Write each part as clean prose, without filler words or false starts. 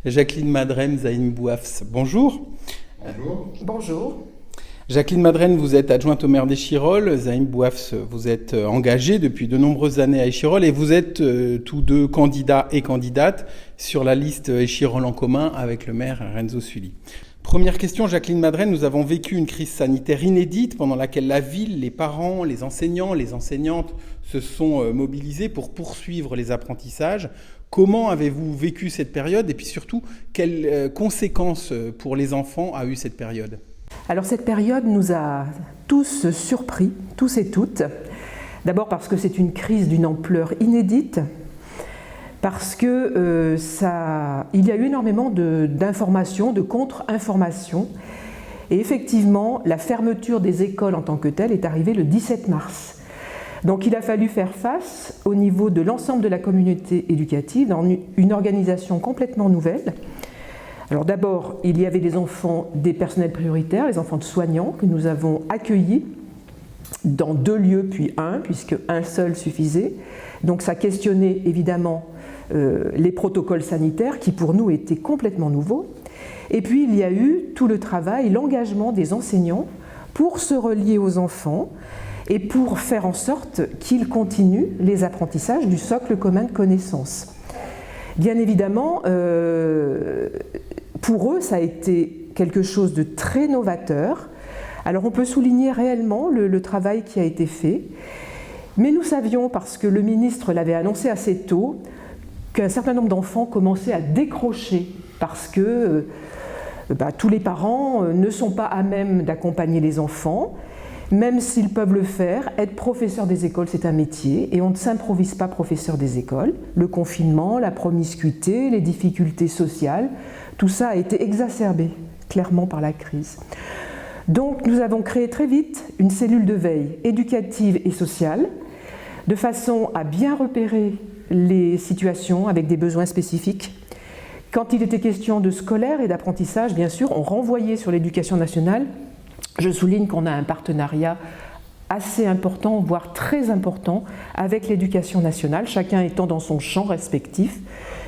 Jacqueline Madren, Zaïm Bouafs, bonjour. Bonjour. Bonjour. Jacqueline Madren, vous êtes adjointe au maire d'Échirolles. Zaïm Bouafs, vous êtes engagée depuis de nombreuses années à Échirolles et vous êtes tous deux candidats et candidates sur la liste Échirolles en commun avec le maire Renzo Sully. Première question, Jacqueline Madren, nous avons vécu une crise sanitaire inédite pendant laquelle la ville, les parents, les enseignants, les enseignantes se sont mobilisés pour poursuivre les apprentissages. Comment avez-vous vécu cette période et puis surtout, quelles conséquences pour les enfants a eu cette période ? Alors cette période nous a tous surpris, tous et toutes. D'abord parce que c'est une crise d'une ampleur inédite, parce que il y a eu énormément d'informations, de contre-informations. Et effectivement, la fermeture des écoles en tant que telle est arrivée le 17 mars. Donc il a fallu faire face au niveau de l'ensemble de la communauté éducative dans une organisation complètement nouvelle. Alors d'abord, il y avait les enfants des personnels prioritaires, les enfants de soignants que nous avons accueillis dans 2 lieux puis 1, puisque un seul suffisait. Donc ça questionnait évidemment les protocoles sanitaires qui pour nous étaient complètement nouveaux. Et puis il y a eu tout le travail, l'engagement des enseignants pour se relier aux enfants et pour faire en sorte qu'ils continuent les apprentissages du socle commun de connaissances. Bien évidemment, pour eux, ça a été quelque chose de très novateur. Alors on peut souligner réellement le travail qui a été fait, mais nous savions, parce que le ministre l'avait annoncé assez tôt, qu'un certain nombre d'enfants commençaient à décrocher parce que tous les parents ne sont pas à même d'accompagner les enfants. Même s'ils peuvent le faire, être professeur des écoles, c'est un métier et on ne s'improvise pas professeur des écoles. Le confinement, la promiscuité, les difficultés sociales, tout ça a été exacerbé clairement par la crise. Donc nous avons créé très vite une cellule de veille éducative et sociale, de façon à bien repérer les situations avec des besoins spécifiques. Quand il était question de scolaire et d'apprentissage, bien sûr, on renvoyait sur l'éducation nationale. Je souligne qu'on a un partenariat assez important, voire très important, avec l'éducation nationale, chacun étant dans son champ respectif,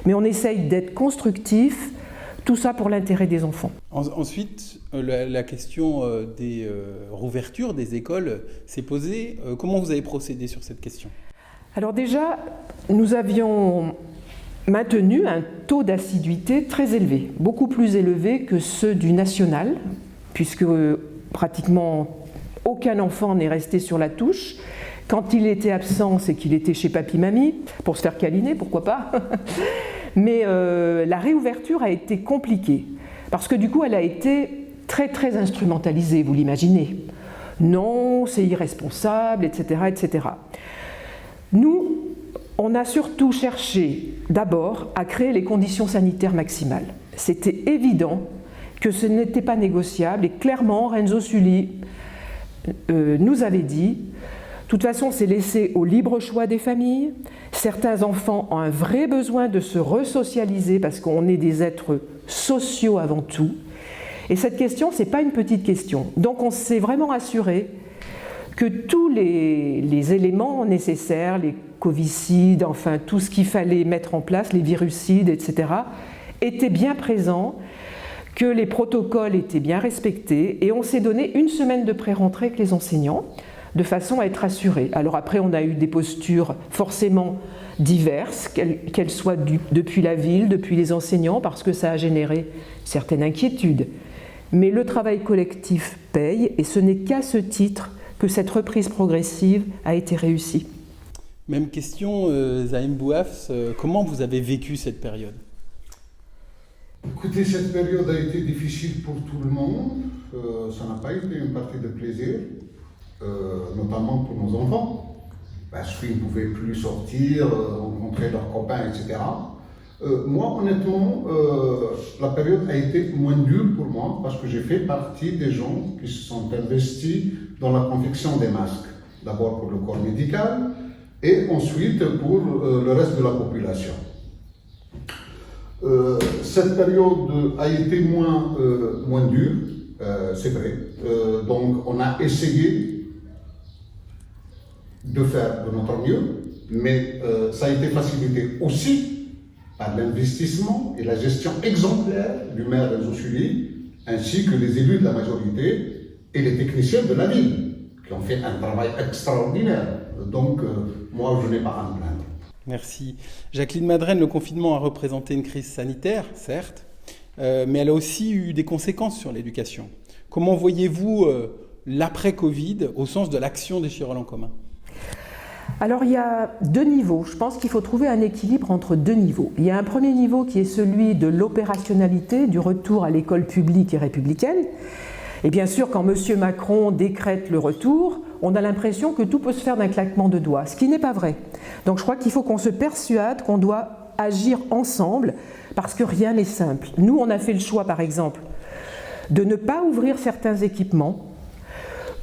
mais on essaye d'être constructif, tout ça pour l'intérêt des enfants. Ensuite, la question des rouvertures des écoles s'est posée. Comment vous avez procédé sur cette question ? Alors déjà, nous avions maintenu un taux d'assiduité très élevé, beaucoup plus élevé que ceux du national, puisque pratiquement aucun enfant n'est resté sur la touche. Quand il était absent, c'est qu'il était chez papy-mamie, pour se faire câliner, pourquoi pas. Mais la réouverture a été compliquée, parce que du coup, elle a été très très instrumentalisée, vous l'imaginez. Non, c'est irresponsable, etc., etc. Nous, on a surtout cherché d'abord à créer les conditions sanitaires maximales. C'était évident que ce n'était pas négociable et clairement Renzo Sully nous avait dit de toute façon c'est laissé au libre choix des familles, certains enfants ont un vrai besoin de se resocialiser parce qu'on est des êtres sociaux avant tout et cette question c'est pas une petite question, donc on s'est vraiment assuré que tous les éléments nécessaires, les covicides, enfin tout ce qu'il fallait mettre en place, les virucides, etc., étaient bien présents, que les protocoles étaient bien respectés et on s'est donné une semaine de pré-rentrée avec les enseignants de façon à être assurés. Alors après on a eu des postures forcément diverses, qu'elles soient depuis la ville, depuis les enseignants, parce que ça a généré certaines inquiétudes. Mais le travail collectif paye et ce n'est qu'à ce titre que cette reprise progressive a été réussie. Même question, Zaïm Bouafs, comment vous avez vécu cette période ? Écoutez, cette période a été difficile pour tout le monde. Ça n'a pas été une partie de plaisir, notamment pour nos enfants, parce qu'ils ne pouvaient plus sortir, rencontrer leurs copains, etc. Moi, honnêtement, la période a été moins dure pour moi, parce que j'ai fait partie des gens qui se sont investis dans la confection des masques. D'abord pour le corps médical, et ensuite pour le reste de la population. Cette période a été moins dure, c'est vrai. Donc on a essayé de faire de notre mieux, mais ça a été facilité aussi par l'investissement et la gestion exemplaire du maire Renzo Sully, ainsi que les élus de la majorité et les techniciens de la ville, qui ont fait un travail extraordinaire. Donc, moi, je n'ai pas à me plaindre. Merci. Jacqueline Madren, le confinement a représenté une crise sanitaire, certes, mais elle a aussi eu des conséquences sur l'éducation. Comment voyez-vous l'après-Covid au sens de l'action d'Échirolles en commun ? Alors il y a deux niveaux. Je pense qu'il faut trouver un équilibre entre deux niveaux. Il y a un premier niveau qui est celui de l'opérationnalité, du retour à l'école publique et républicaine. Et bien sûr, quand M. Macron décrète le retour, on a l'impression que tout peut se faire d'un claquement de doigts, ce qui n'est pas vrai. Donc je crois qu'il faut qu'on se persuade qu'on doit agir ensemble, parce que rien n'est simple. Nous, on a fait le choix, par exemple, de ne pas ouvrir certains équipements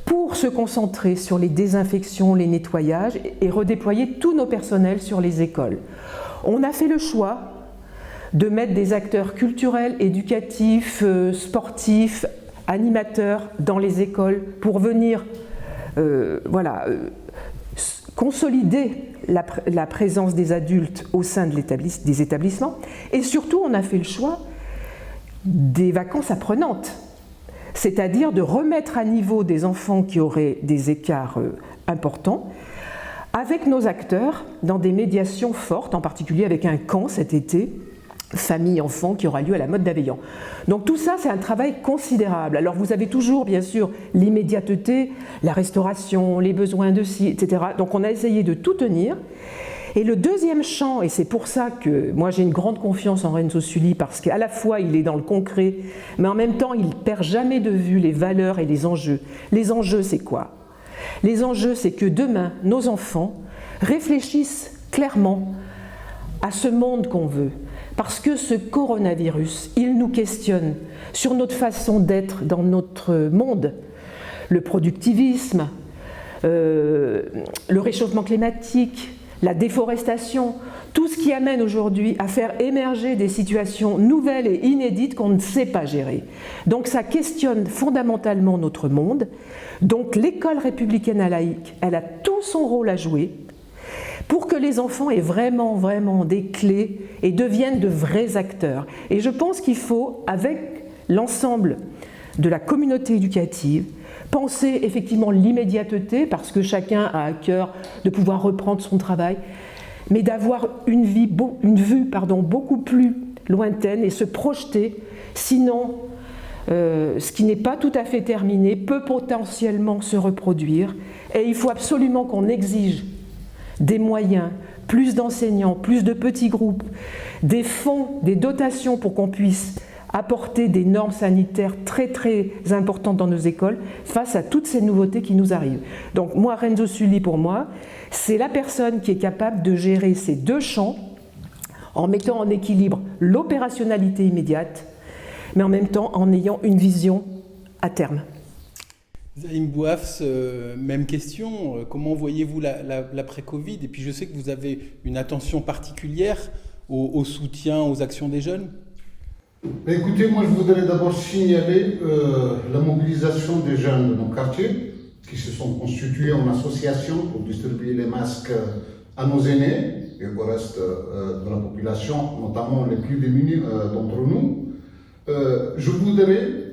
pour se concentrer sur les désinfections, les nettoyages et redéployer tous nos personnels sur les écoles. On a fait le choix de mettre des acteurs culturels, éducatifs, sportifs, animateurs dans les écoles pour venir consolider la présence des adultes au sein des établissements. Et surtout, on a fait le choix des vacances apprenantes, c'est-à-dire de remettre à niveau des enfants qui auraient des écarts importants, avec nos acteurs dans des médiations fortes, en particulier avec un camp cet été, famille-enfant, qui aura lieu à la Motte d'Aveillan. Donc tout ça, c'est un travail considérable. Alors vous avez toujours, bien sûr, l'immédiateté, la restauration, les besoins de ci, etc. Donc on a essayé de tout tenir. Et le deuxième champ, et c'est pour ça que moi j'ai une grande confiance en Renzo Sully, parce qu'à la fois il est dans le concret, mais en même temps il ne perd jamais de vue les valeurs et les enjeux. Les enjeux, c'est quoi ? Les enjeux, c'est que demain, nos enfants réfléchissent clairement à ce monde qu'on veut. Parce que ce coronavirus, il nous questionne sur notre façon d'être dans notre monde. Le productivisme, le réchauffement climatique, la déforestation, tout ce qui amène aujourd'hui à faire émerger des situations nouvelles et inédites qu'on ne sait pas gérer. Donc ça questionne fondamentalement notre monde. Donc l'école républicaine à laïque, elle a tout son rôle à jouer pour que les enfants aient vraiment des clés et deviennent de vrais acteurs. Et je pense qu'il faut, avec l'ensemble de la communauté éducative, penser effectivement l'immédiateté, parce que chacun a à cœur de pouvoir reprendre son travail, mais d'avoir une vue beaucoup plus lointaine et se projeter, sinon ce qui n'est pas tout à fait terminé peut potentiellement se reproduire. Et il faut absolument qu'on exige des moyens, plus d'enseignants, plus de petits groupes, des fonds, des dotations pour qu'on puisse apporter des normes sanitaires très importantes dans nos écoles face à toutes ces nouveautés qui nous arrivent. Donc moi, Renzo Sully, pour moi, c'est la personne qui est capable de gérer ces deux champs en mettant en équilibre l'opérationnalité immédiate, mais en même temps en ayant une vision à terme. Zaïm Bouafs, même question, comment voyez-vous l'après-Covid ? Et puis je sais que vous avez une attention particulière au soutien aux actions des jeunes. Écoutez, moi je voudrais d'abord signaler la mobilisation des jeunes de nos quartiers qui se sont constitués en association pour distribuer les masques à nos aînés et au reste de la population, notamment les plus démunis d'entre nous. Je voudrais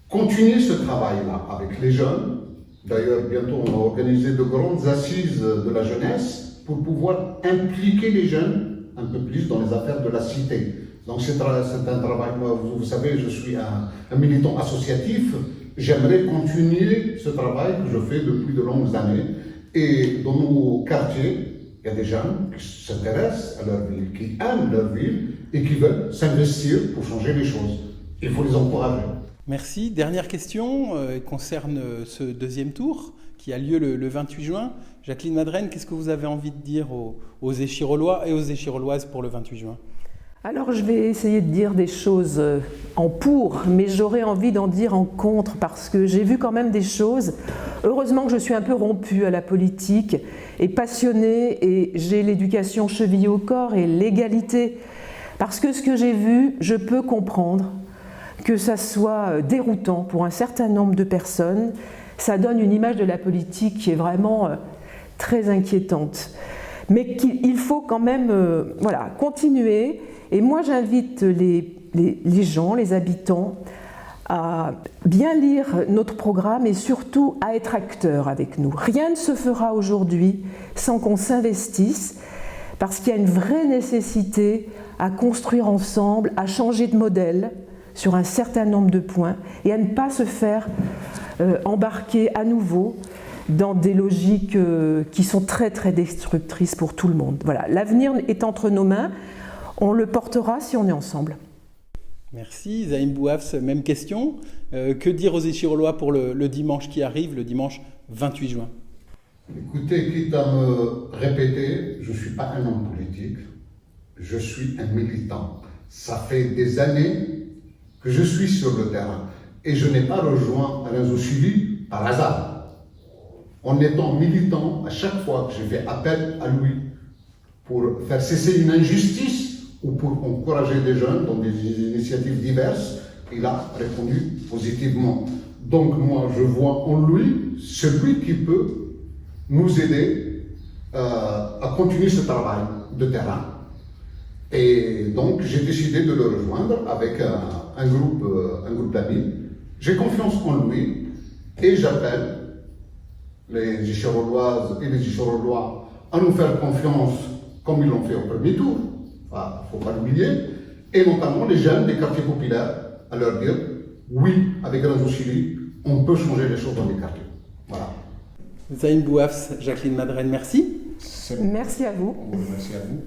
continuer ce travail-là avec les jeunes. D'ailleurs, bientôt, on va organiser de grandes assises de la jeunesse pour pouvoir impliquer les jeunes un peu plus dans les affaires de la cité. Donc c'est un travail, moi, vous savez, je suis un militant associatif. J'aimerais continuer ce travail que je fais depuis de longues années. Et dans nos quartiers, il y a des jeunes qui s'intéressent à leur ville, qui aiment leur ville et qui veulent s'investir pour changer les choses. Il faut les encourager. Merci. Dernière question concerne ce deuxième tour qui a lieu le 28 juin. Jacqueline Madren, qu'est-ce que vous avez envie de dire aux Échirollois et aux Échirolloises pour le 28 juin ? Alors je vais essayer de dire des choses en pour, mais j'aurais envie d'en dire en contre, parce que j'ai vu quand même des choses. Heureusement que je suis un peu rompue à la politique et passionnée, et j'ai l'éducation chevillée au corps et l'égalité. Parce que ce que j'ai vu, je peux comprendre que ça soit déroutant pour un certain nombre de personnes. Ça donne une image de la politique qui est vraiment très inquiétante. mais qu'il faut quand même voilà, continuer. Et moi, j'invite les gens, les habitants, à bien lire notre programme et surtout à être acteurs avec nous. Rien ne se fera aujourd'hui sans qu'on s'investisse, parce qu'il y a une vraie nécessité à construire ensemble, à changer de modèle sur un certain nombre de points et à ne pas se faire embarquer à nouveau dans des logiques qui sont très très destructrices pour tout le monde. Voilà, l'avenir est entre nos mains, on le portera si on est ensemble. Merci. Zaïm Bouafs, même question. Que dire aux Échirolois pour le dimanche qui arrive, le dimanche 28 juin? Écoutez, quitte à me répéter, je ne suis pas un homme politique, je suis un militant. Ça fait des années que je suis sur le terrain et je n'ai pas rejoint Alain Zouchili par hasard. En étant militant, à chaque fois que je fais appel à lui pour faire cesser une injustice ou pour encourager des jeunes dans des initiatives diverses, il a répondu positivement. Donc moi, je vois en lui celui qui peut nous aider à continuer ce travail de terrain. Et donc, j'ai décidé de le rejoindre avec un groupe d'amis. J'ai confiance en lui et j'appelle les Échiroloises et les Échirolois à nous faire confiance comme ils l'ont fait au premier tour. Il ne faut pas l'oublier. Et notamment les jeunes des quartiers populaires à leur dire oui, avec Alain Zouchili, on peut changer les choses dans les quartiers. Voilà. Zaïm Bouafs, Jacqueline Madren, merci. Merci à vous. Merci à vous.